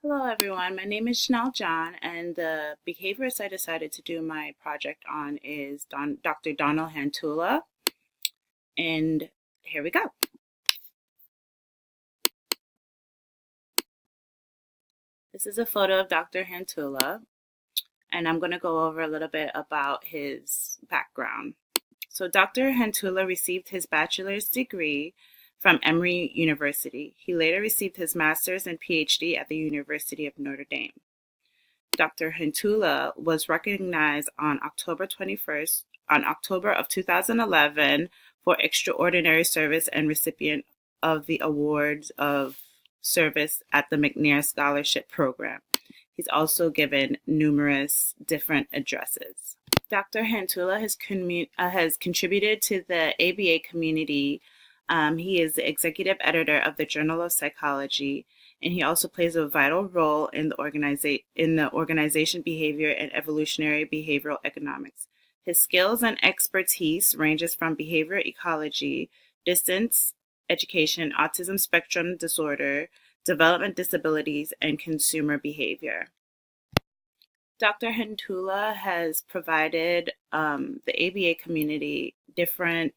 Hello, everyone. My name is Chanel John, and the behaviorist I decided to do my project on is Dr. Donald Hantula. And here we go. This is a photo of Dr. Hantula, and I'm going to go over a little bit about his background. So, Dr. Hantula received his bachelor's degree from Emory University. He later received his master's and PhD at the University of Notre Dame. Dr. Hantula was recognized on October of 2011 for extraordinary service and recipient of the Awards of Service at the McNair Scholarship Program. He's also given numerous different addresses. Dr. Hantula has contributed to the ABA community. He is the executive editor of the Journal of Psychology, and he also plays a vital role in the organization behavior and evolutionary behavioral economics. His skills and expertise ranges from behavior ecology, distance education, autism spectrum disorder, development disabilities, and consumer behavior. Dr. Hantula has provided the ABA community different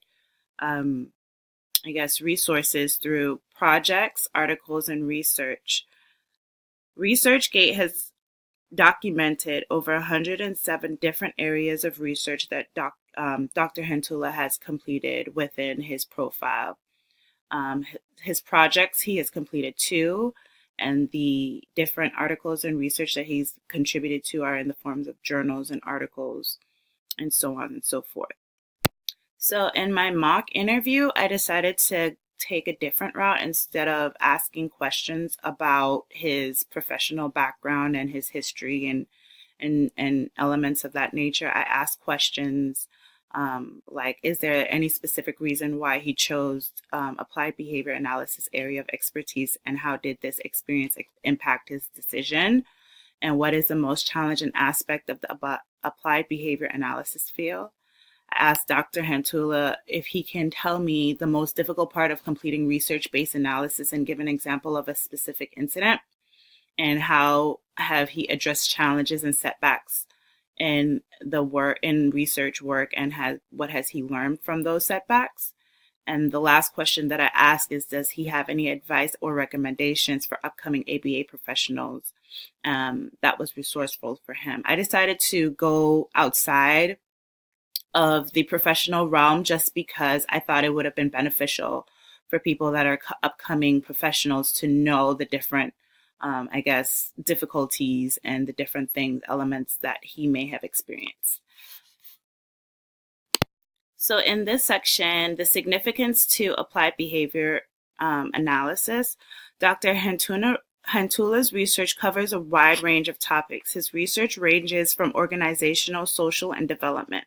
resources through projects, articles, and research. ResearchGate has documented over 107 different areas of research that Dr. Hantula has completed within his profile. His projects, he has completed 2, and the different articles and research that he's contributed to are in the forms of journals and articles, and so on and so forth. So in my mock interview, I decided to take a different route. Instead of asking questions about his professional background and his history and elements of that nature. I asked questions like, is there any specific reason why he chose applied behavior analysis area of expertise, and how did this experience impact his decision? And what is the most challenging aspect of the applied behavior analysis field? I asked Dr. Hantula if he can tell me the most difficult part of completing research-based analysis and give an example of a specific incident, and how have he addressed challenges and setbacks in the work, in research work, and what has he learned from those setbacks? And the last question that I ask is, does he have any advice or recommendations for upcoming ABA professionals that was resourceful for him? I decided to go outside of the professional realm just because I thought it would have been beneficial for people that are upcoming professionals to know the different, difficulties and the different elements that he may have experienced. So in this section, the significance to applied behavior analysis, Dr. Hantula's research covers a wide range of topics. His research ranges from organizational, social, and development.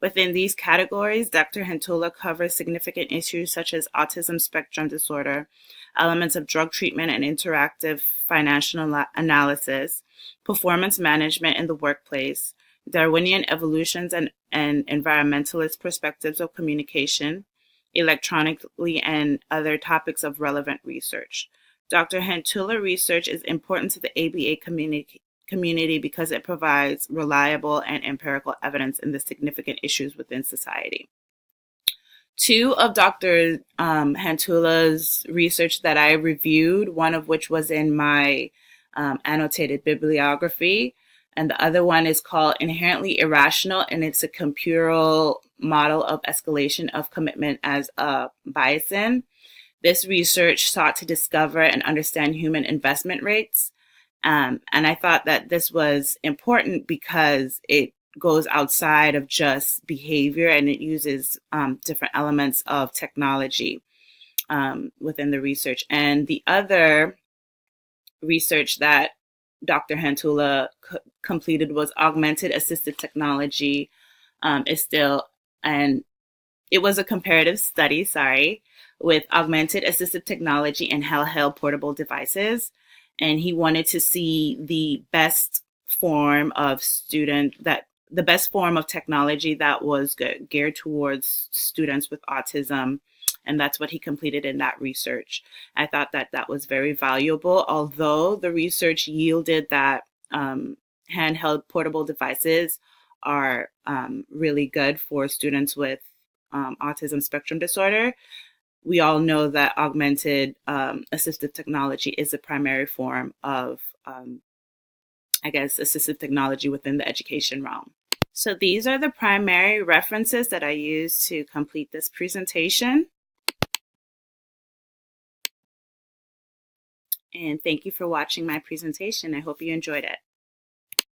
Within these categories, Dr. Hantula covers significant issues such as autism spectrum disorder, elements of drug treatment and interactive financial analysis, performance management in the workplace, Darwinian evolutions and environmentalist perspectives of communication, electronically, and other topics of relevant research. Dr. Hantula research is important to the ABA community because it provides reliable and empirical evidence in the significant issues within society. 2 of Dr. Hantula's research that I reviewed, one of which was in my annotated bibliography, and the other one is called Inherently Irrational, and it's a computer model of escalation of commitment as a Bayesian. This research sought to discover and understand human investment rates. And I thought that this was important because it goes outside of just behavior, and it uses different elements of technology within the research. And the other research that Dr. Hantula completed was augmented assistive technology. And it was a comparative study, with augmented assistive technology and handheld portable devices. And he wanted to see the best form of technology that was geared towards students with autism and that's what he completed in that research. I thought that that was very valuable, although the research yielded that handheld portable devices are really good for students with autism spectrum disorder. We all know that augmented assistive technology is the primary form of, assistive technology within the education realm. So these are the primary references that I used to complete this presentation. And thank you for watching my presentation. I hope you enjoyed it.